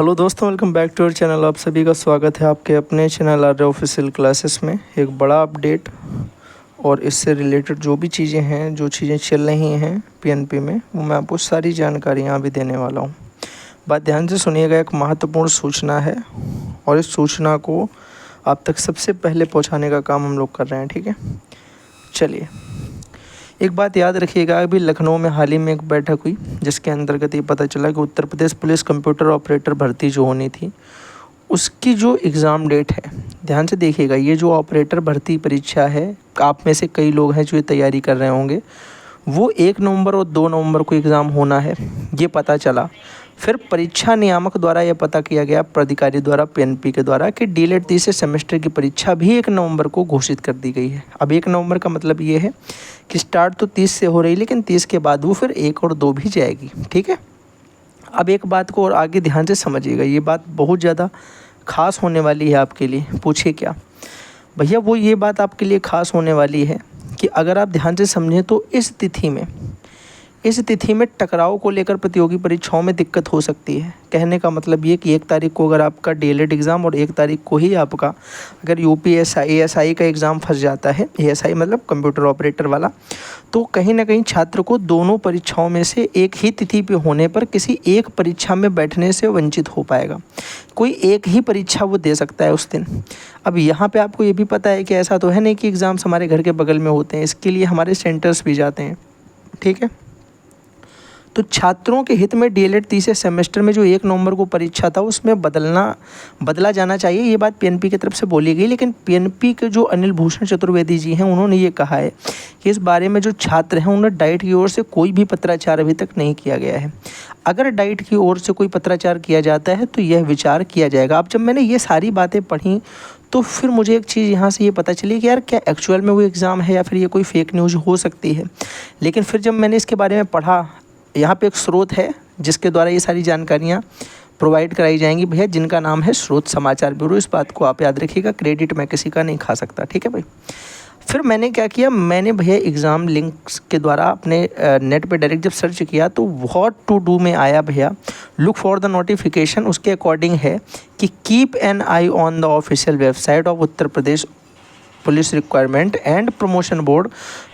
Hello दोस्तों, welcome back to our channel. आप सभी का स्वागत है आपके अपने चैनल आर्य ऑफिशियल क्लासेस में। एक बड़ा अपडेट और इससे रिलेटेड जो भी चीज़ें हैं, जो चीज़ें चल रही हैं पीएनपी में, वो मैं आपको सारी जानकारी यहाँ भी देने वाला हूँ। बात ध्यान से सुनिएगा, एक महत्वपूर्ण सूचना है और इस सूचना को आप तक सबसे पहले पहुँचाने का काम हम लोग कर रहे हैं। ठीक है, चलिए। एक बात याद रखिएगा, अभी लखनऊ में हाल ही में एक बैठक हुई जिसके अंतर्गत ये पता चला कि Uttar Pradesh police computer operator भर्ती जो होनी थी उसकी जो एग्ज़ाम डेट है, ध्यान से देखिएगा, ये जो ऑपरेटर भर्ती परीक्षा है, आप में से कई लोग हैं जो ये तैयारी कर रहे होंगे, वो 1 नवंबर और 2 नवंबर को एग्ज़ाम होना है, ये पता चला। फिर परीक्षा नियामक द्वारा यह पता किया गया, प्राधिकारी द्वारा, पीएनपी के द्वारा, कि डीएलएड तीसरे सेमेस्टर की परीक्षा भी 1 नवंबर को घोषित कर दी गई है। अब 1 नवंबर का मतलब ये है कि स्टार्ट तो 30 से हो रही, लेकिन 30 के बाद वो फिर 1 और 2 भी जाएगी। ठीक है, अब एक बात को और आगे ध्यान से समझिएगा, ये बात बहुत ज़्यादा ख़ास होने वाली है आपके लिए। पूछिए क्या भैया? वो ये बात आपके लिए ख़ास होने वाली है कि अगर आप ध्यान से समझें तो इस तिथि में टकराव को लेकर प्रतियोगी परीक्षाओं में दिक्कत हो सकती है। कहने का मतलब ये कि 1 तारीख को अगर आपका डीएलएड एग्ज़ाम और 1 तारीख को ही आपका अगर यूपीएसआई एएसआई का एग्ज़ाम फंस जाता है, एएसआई मतलब कंप्यूटर ऑपरेटर वाला, तो कहीं ना कहीं छात्र को दोनों परीक्षाओं में से एक ही तिथि पे होने पर किसी एक परीक्षा में बैठने से वंचित हो पाएगा। कोई एक ही परीक्षा वो दे सकता है उस दिन। अब यहाँ पे आपको ये भी पता है कि ऐसा तो है नहीं कि एग्ज़ाम्स हमारे घर के बगल में होते हैं, इसके लिए हमारे सेंटर्स भी जाते हैं। ठीक है, तो छात्रों के हित में डीएलएड तीसरे सेमेस्टर में जो 1 नवंबर को परीक्षा था उसमें बदला जाना चाहिए, ये बात पीएनपी की तरफ से बोली गई। लेकिन पीएनपी के जो अनिल भूषण चतुर्वेदी जी हैं, उन्होंने ये कहा है कि इस बारे में जो छात्र हैं उन्हें डाइट की ओर से कोई भी पत्राचार अभी तक नहीं किया गया है। अगर डाइट की ओर से कोई पत्राचार किया जाता है तो यह विचार किया जाएगा। अब जब मैंने ये सारी बातें पढ़ी तो फिर मुझे एक चीज़ यहाँ से ये पता चली कि यार क्या एक्चुअल में वो एग्ज़ाम है या फिर ये कोई फेक न्यूज़ हो सकती है। लेकिन फिर जब मैंने इसके बारे में पढ़ा, यहाँ पे एक स्रोत है जिसके द्वारा ये सारी जानकारियाँ प्रोवाइड कराई जाएंगी भैया, जिनका नाम है स्रोत समाचार ब्यूरो। इस बात को आप याद रखिएगा, क्रेडिट मैं किसी का नहीं खा सकता। ठीक है भाई। फिर मैंने क्या किया, मैंने भैया एग्ज़ाम लिंक्स के द्वारा अपने नेट पे डायरेक्ट जब सर्च किया तो व्हाट टू डू में आया भैया, लुक फॉर द नोटिफिकेशन। उसके अकॉर्डिंग है कि keep an I on the official website of Uttar Pradesh police requirement and promotion board,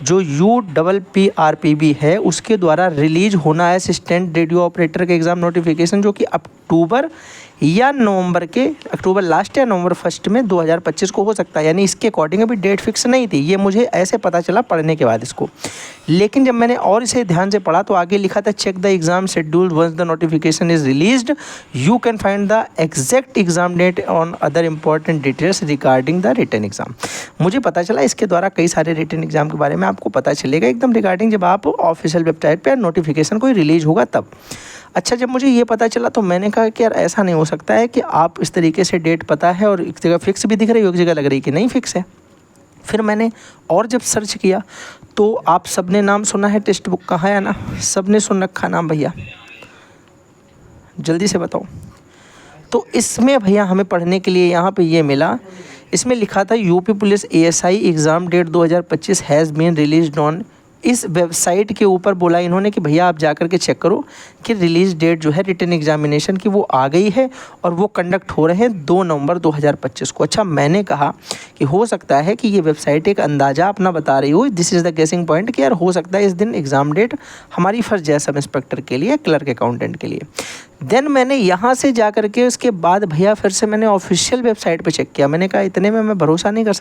जो UPPRPB है, उसके द्वारा रिलीज होना है असिस्टेंट रेडियो ऑपरेटर के एग्ज़ाम नोटिफिकेशन, जो कि अक्टूबर या नवंबर के, अक्टूबर लास्ट या नवंबर फर्स्ट में 2025 को हो सकता है। यानी इसके अकॉर्डिंग अभी डेट फिक्स नहीं थी, ये मुझे ऐसे पता चला पढ़ने के बाद इसको। लेकिन जब मैंने और इसे ध्यान से पढ़ा तो आगे लिखा था, check the exam schedule once the notification is released, you can find the exact exam date on other important details regarding the written exam. मुझे पता चला इसके द्वारा कई सारे रिटन एग्ज़ाम के बारे में आपको पता चलेगा एकदम रिगार्डिंग, जब आप ऑफिशियल वेबसाइट पर नोटिफिकेशन कोई रिलीज होगा तब। अच्छा, जब मुझे ये पता चला तो मैंने कहा कि यार ऐसा नहीं हो सकता है कि आप इस तरीके से डेट पता है और एक जगह फिक्स भी दिख रही है, एक जगह लग रही कि नहीं फिक्स है। फिर मैंने और जब सर्च किया तो आप सबने नाम सुना है टेक्स्ट बुक का, है ना? सबने सुन रखा नाम भैया, जल्दी से बताओ। तो इसमें भैया हमें पढ़ने के लिए यहाँ पे ये मिला, इसमें लिखा था UP police ASI exam date 2025 has been released on. इस वेबसाइट के ऊपर बोला इन्होंने कि भैया आप जाकर के चेक करो कि रिलीज़ डेट जो है रिटन एग्जामिनेशन की वो आ गई है और वो कंडक्ट हो रहे हैं 2 नवंबर 2025 को। अच्छा, मैंने कहा कि हो सकता है कि ये वेबसाइट एक अंदाज़ा अपना बता रही हो, दिस इज़ द गेसिंग पॉइंट, कि यार हो सकता है इस दिन एग्ज़ाम डेट हमारी फर्स्ट जाए सब इंस्पेक्टर के लिए, क्लर्क अकाउंटेंट के लिए। देन मैंने यहाँ से जा कर के उसके बाद भैया फिर से मैंने ऑफिशियल वेबसाइट पे चेक किया। मैंने कहा इतने में मैं भरोसा नहीं कर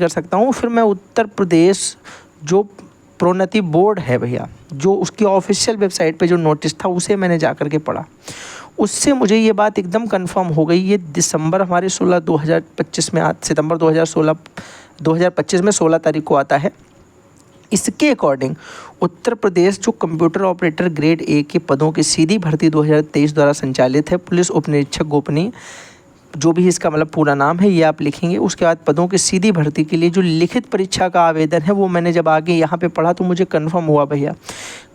सकता हूँ, फिर मैं उत्तर प्रदेश जो प्रोन्नति बोर्ड है भैया, जो उसकी ऑफिशियल वेबसाइट पे जो नोटिस था उसे मैंने जा कर के पढ़ा। उससे मुझे ये बात एकदम कंफर्म हो गई। ये दिसंबर हमारे 2025 में सितंबर 2025 में 16 तारीख को आता है। इसके अकॉर्डिंग उत्तर प्रदेश जो कंप्यूटर ऑपरेटर ग्रेड ए के पदों की सीधी भर्ती 2023 द्वारा संचालित है, पुलिस उप निरीक्षक गोपनीय, जो भी इसका मतलब पूरा नाम है ये आप लिखेंगे। उसके बाद पदों की सीधी भर्ती के लिए जो लिखित परीक्षा का आवेदन है वो मैंने जब आगे यहाँ पे पढ़ा तो मुझे कंफर्म हुआ भैया।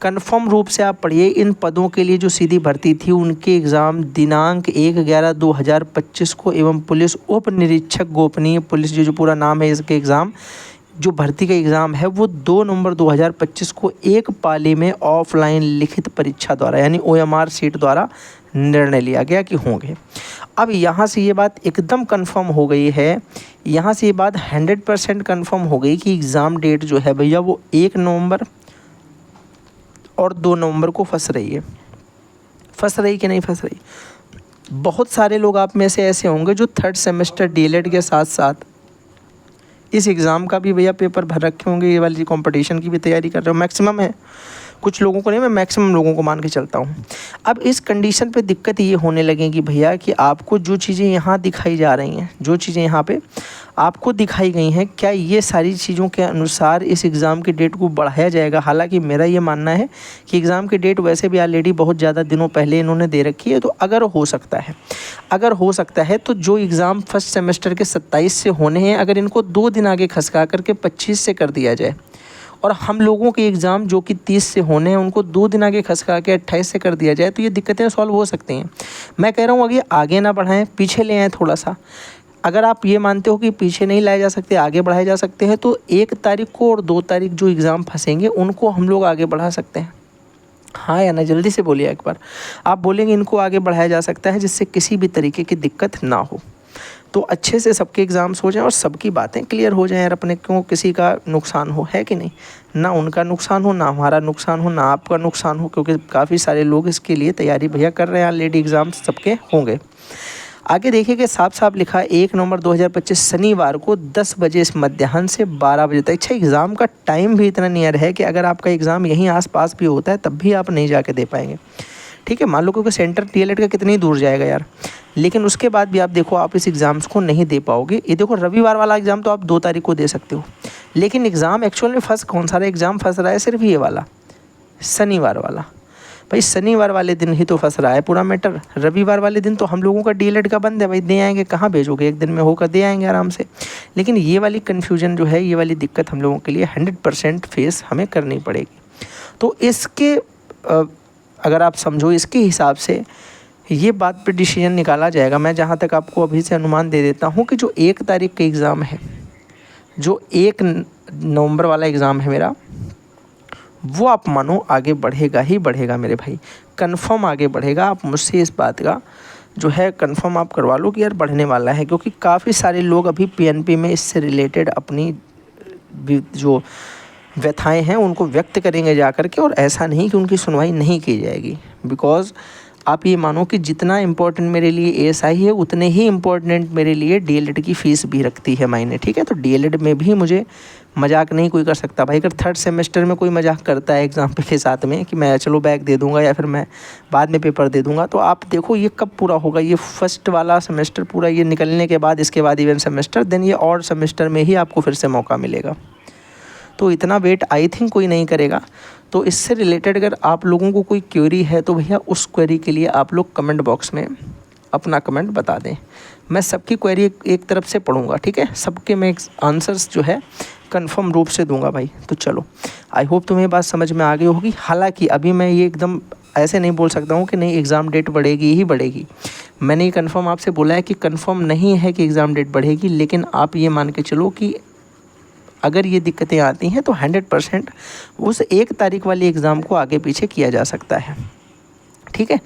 कंफर्म रूप से आप पढ़िए, इन पदों के लिए जो सीधी भर्ती थी उनके एग्ज़ाम दिनांक 1/11/2025 को एवं पुलिस उप निरीक्षक गोपनीय पुलिस जो पूरा नाम है इसके एग्ज़ाम जो भर्ती का एग्ज़ाम है वो 2 नवंबर 2025 को एक पाली में ऑफलाइन लिखित परीक्षा द्वारा यानी OMR सीट द्वारा निर्णय लिया गया कि होंगे। अब यहाँ से ये बात एकदम कंफर्म हो गई है, यहाँ से ये बात 100% कंफर्म हो गई कि एग्ज़ाम डेट जो है भैया वो 1 नवंबर और 2 नवंबर को फंस रही है। फंस रही कि नहीं फंस रही? बहुत सारे लोग आप में से ऐसे होंगे जो 3rd सेमेस्टर DLED के साथ साथ इस एग्ज़ाम का भी भैया पेपर भर रखे होंगे, ये वाली कंपटीशन की भी तैयारी कर रहे हो। मैक्सिमम है, कुछ लोगों को नहीं, मैं मैक्सिमम लोगों को मान के चलता हूँ। अब इस कंडीशन पे दिक्कत ये होने लगेगी भैया कि आपको जो चीज़ें यहाँ दिखाई जा रही हैं, जो चीज़ें यहाँ पे आपको दिखाई गई हैं, क्या ये सारी चीज़ों के अनुसार इस एग्ज़ाम की डेट को बढ़ाया जाएगा? हालांकि मेरा ये मानना है कि एग्ज़ाम की डेट वैसे भी ऑलरेडी बहुत ज़्यादा दिनों पहले इन्होंने दे रखी है, तो अगर हो सकता है तो जो एग्ज़ाम फर्स्ट सेमेस्टर के 27 से होने हैं, अगर इनको 2 दिन आगे खसका करके 25 से कर दिया जाए और हम लोगों के एग्ज़ाम जो कि 30 से होने हैं उनको 2 दिन आगे खसका के 28 से कर दिया जाए, तो ये दिक्कतें सॉल्व हो सकती हैं। मैं कह रहा हूँ अगर आगे ना बढ़ाएं, पीछे ले आएँ थोड़ा सा। अगर आप ये मानते हो कि पीछे नहीं लाए जा सकते, आगे बढ़ाए जा सकते हैं, तो 1 तारीख को और 2 तारीख जो एग्ज़ाम फंसेंगे उनको हम लोग आगे बढ़ा सकते हैं। हाँ या ना, जल्दी से बोलिए एक बार। आप बोलेंगे इनको आगे बढ़ाया जा सकता है जिससे किसी भी तरीके की दिक्कत ना हो, तो अच्छे से सबके एग्ज़ाम्स हो जाएं और सबकी बातें क्लियर हो जाएं यार, अपने क्यों किसी का नुकसान हो, है कि नहीं? ना उनका नुकसान हो, ना हमारा नुकसान हो, ना आपका नुकसान हो, क्योंकि काफ़ी सारे लोग इसके लिए तैयारी भैया कर रहे हैं। ऑलरेडी एग्ज़ाम्स सबके होंगे। आगे देखिए कि साफ साफ लिखा है 1 नवंबर 2025 शनिवार को 10 बजे इस मध्याह्न से 12 बजे तक। अच्छा, एग्ज़ाम का टाइम भी इतना नियर है कि अगर आपका एग्ज़ाम यहीं आसपास भी होता है तब भी आप नहीं जाके दे पाएंगे। ठीक है, मान लो क्योंकि सेंटर DLED का कितनी दूर जाएगा यार, लेकिन उसके बाद भी आप देखो आप इस एग्ज़ाम्स को नहीं दे पाओगे। ये देखो रविवार वाला एग्ज़ाम तो आप 2 तारीख को दे सकते हो, लेकिन एग्ज़ाम एक्चुअल में फंस कौन सा एग्ज़ाम फंस रहा है? सिर्फ ये वाला शनिवार वाला। भाई शनिवार वाले दिन ही तो फंस रहा है पूरा मैटर। रविवार वाले दिन तो हम लोगों का DLED का बंद है भाई, दे आएंगे, कहाँ भेजोगे? एक दिन में होकर दे आएंगे आराम से। लेकिन ये वाली कन्फ्यूजन जो है, ये वाली दिक्कत हम लोगों के लिए 100% फेस हमें करनी पड़ेगी। तो इसके अगर आप समझो इसके हिसाब से ये बात पे डिसीजन निकाला जाएगा। मैं जहाँ तक आपको अभी से अनुमान दे देता हूँ कि जो 1 तारीख का एग्ज़ाम है, जो 1 नवंबर वाला एग्ज़ाम है मेरा, वो आप मानो आगे बढ़ेगा ही बढ़ेगा मेरे भाई, कंफर्म आगे बढ़ेगा। आप मुझसे इस बात का जो है कंफर्म आप करवा लो कि यार बढ़ने वाला है, क्योंकि काफ़ी सारे लोग अभी PNP में इससे रिलेटेड अपनी जो व्यथाएं हैं उनको व्यक्त करेंगे जा कर के, और ऐसा नहीं कि उनकी सुनवाई नहीं की जाएगी। बिकॉज़ आप ये मानो कि जितना इम्पोर्टेंट मेरे लिए ASI है उतने ही इम्पोर्टेंट मेरे लिए DLED की फ़ीस भी रखती है मायने। ठीक है, तो DLED में भी मुझे मजाक नहीं कोई कर सकता भाई। अगर 3rd सेमेस्टर में कोई मजाक करता है एग्ज़ाम के साथ में कि मैं चलो बैक दे दूंगा या फिर मैं बाद में पेपर दे दूंगा, तो आप देखो ये कब पूरा होगा? ये फर्स्ट वाला सेमेस्टर पूरा ये निकलने के बाद, इसके बाद इवेंट सेमेस्टर, देन ये ऑड सेमेस्टर में ही आपको फिर से मौका मिलेगा। तो इतना वेट आई थिंक कोई नहीं करेगा। तो इससे रिलेटेड अगर आप लोगों को कोई क्वेरी है तो भैया उस क्वेरी के लिए आप लोग कमेंट बॉक्स में अपना कमेंट बता दें। मैं सबकी क्वेरी एक तरफ से पढ़ूंगा, ठीक है, सबके मैं आंसर्स जो है कंफर्म रूप से दूंगा भाई। तो चलो, आई होप तुम्हें बात समझ में आ गई होगी। हालांकि अभी मैं ये एकदम ऐसे नहीं बोल सकता हूँ कि नहीं एग्ज़ाम डेट बढ़ेगी ही बढ़ेगी। मैंने ये कंफर्म आपसे बोला है कि कंफर्म नहीं है कि एग्ज़ाम डेट बढ़ेगी, लेकिन आप ये मान के चलो कि अगर ये दिक्कतें आती हैं तो 100% उस 1 तारीख वाली एग्ज़ाम को आगे पीछे किया जा सकता है। ठीक है,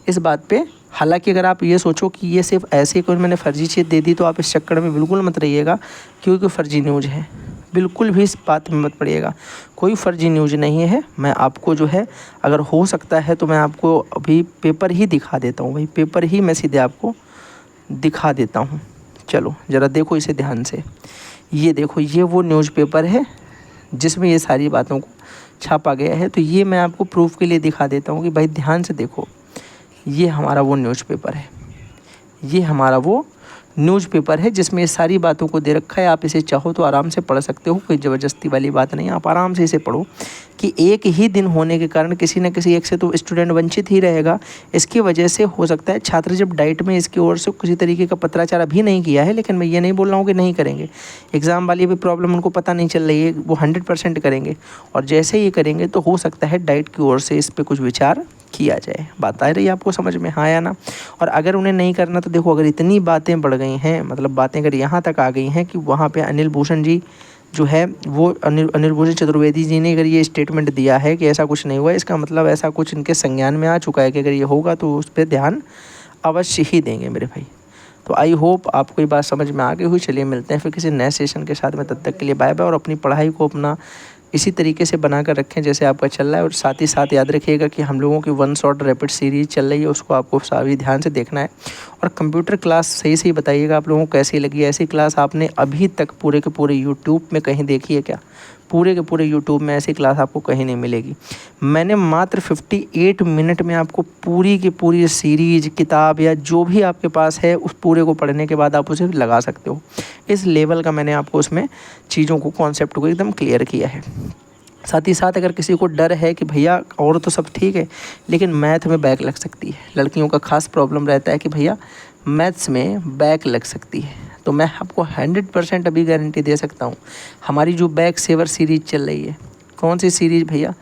इस बात पे हालांकि अगर आप ये सोचो कि ये सिर्फ ऐसे कोई मैंने फर्जी चीज़ दे दी, तो आप इस चक्कर में बिल्कुल मत रहिएगा, क्योंकि फर्जी न्यूज़ है। बिल्कुल भी इस बात में मत पड़िएगा, कोई फर्जी न्यूज़ नहीं है। मैं आपको जो है अगर हो सकता है तो मैं आपको अभी पेपर ही दिखा देता हूँ भाई, पेपर ही मैं सीधे आपको दिखा देता हूँ। चलो ज़रा देखो इसे ध्यान से। ये देखो, ये वो न्यूज़पेपर है जिसमें ये सारी बातों को छापा गया है। तो ये मैं आपको प्रूफ के लिए दिखा देता हूँ कि भाई ध्यान से देखो, ये हमारा वो न्यूज़पेपर है, ये हमारा वो न्यूज़पेपर है जिसमें ये सारी बातों को दे रखा है। आप इसे चाहो तो आराम से पढ़ सकते हो, कोई ज़बरदस्ती वाली बात नहीं। आप आराम से इसे पढ़ो कि एक ही दिन होने के कारण किसी न किसी एक से तो स्टूडेंट वंचित ही रहेगा। इसकी वजह से हो सकता है छात्र जब डाइट में इसकी ओर से किसी तरीके का पत्राचार अभी नहीं किया है, लेकिन मैं ये नहीं बोल रहा हूँ कि नहीं करेंगे। एग्ज़ाम वाली भी प्रॉब्लम उनको पता नहीं चल रही है, वो 100% करेंगे, और जैसे ही करेंगे तो हो सकता है डाइट की ओर से इस पर कुछ विचार किया जाए। बात आ रही है आपको समझ में, हाँ या ना? और अगर उन्हें नहीं करना तो देखो, अगर इतनी बातें बढ़ गई हैं, मतलब बातें अगर यहाँ तक आ गई हैं कि वहाँ पे अनिल भूषण जी जो है वो अनिल भूषण चतुर्वेदी जी ने अगर ये स्टेटमेंट दिया है कि ऐसा कुछ नहीं हुआ, इसका मतलब ऐसा कुछ इनके संज्ञान में आ चुका है कि अगर ये होगा तो उस पर ध्यान अवश्य ही देंगे मेरे भाई। तो आई होप आपको ये बात समझ में आ गई हुई। चलिए मिलते हैं फिर किसी नए सेशन के साथ में, तब तक के लिए बाय बाय। और अपनी पढ़ाई को अपना इसी तरीके से बना कर रखें जैसे आपका चल रहा है। और साथ ही साथ याद रखिएगा कि हम लोगों की वन शॉट रैपिड सीरीज़ चल रही है, उसको आपको सभी ध्यान से देखना है। और कंप्यूटर क्लास सही सही बताइएगा आप लोगों को कैसी लगी। ऐसी क्लास आपने अभी तक पूरे के पूरे यूट्यूब में कहीं देखी है क्या? पूरे के पूरे यूट्यूब में ऐसी क्लास आपको कहीं नहीं मिलेगी। मैंने मात्र 58 मिनट में आपको पूरी की पूरी सीरीज, किताब या जो भी आपके पास है उस पूरे को पढ़ने के बाद आप उसे लगा सकते हो। इस लेवल का मैंने आपको उसमें चीज़ों को, कॉन्सेप्ट को एकदम क्लियर किया है। साथ ही साथ अगर किसी को डर है कि भैया और तो सब ठीक है लेकिन मैथ में बैक लग सकती है, लड़कियों का खास प्रॉब्लम रहता है कि भैया मैथ्स में बैक लग सकती है, तो मैं आपको 100% अभी गारंटी दे सकता हूँ। हमारी जो बैक सेवर सीरीज़ चल रही है, कौन सी सीरीज़ भैया?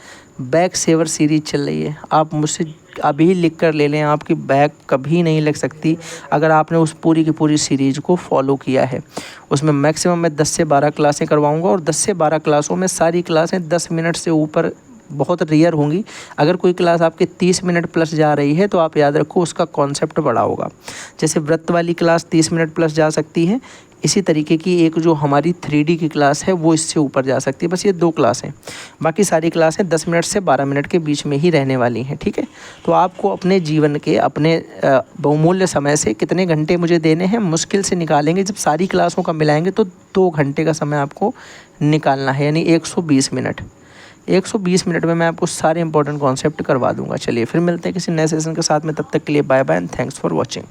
बैक सेवर सीरीज़ चल रही है। आप मुझसे अभी लिख कर ले लें, आपकी बैक कभी नहीं लग सकती अगर आपने उस पूरी की पूरी सीरीज़ को फॉलो किया है। उसमें मैक्सिमम मैं 10 से 12 क्लासें करवाऊंगा और 10 से 12 क्लासों में सारी क्लासें 10 मिनट से ऊपर बहुत रेयर होंगी। अगर कोई क्लास आपके 30 मिनट प्लस जा रही है तो आप याद रखो उसका कॉन्सेप्ट बड़ा होगा। जैसे व्रत वाली क्लास 30 मिनट प्लस जा सकती है, इसी तरीके की एक जो हमारी 3D की क्लास है वो इससे ऊपर जा सकती है। बस ये 2 क्लासें, बाकी सारी क्लासें 10 मिनट से 12 मिनट के बीच में ही रहने वाली हैं, ठीक है। तो आपको अपने जीवन के अपने बहुमूल्य समय से कितने घंटे मुझे देने हैं, मुश्किल से निकालेंगे। जब सारी क्लासों का मिलाएंगे तो 2 घंटे का समय आपको निकालना है, यानी 120 मिनट। 120 मिनट में मैं आपको सारे इंपॉर्टेंट कॉन्सेप्ट करवा दूंगा। चलिए फिर मिलते हैं किसी नए सेशन के साथ में, तब तक के लिए bye bye and thanks for watching.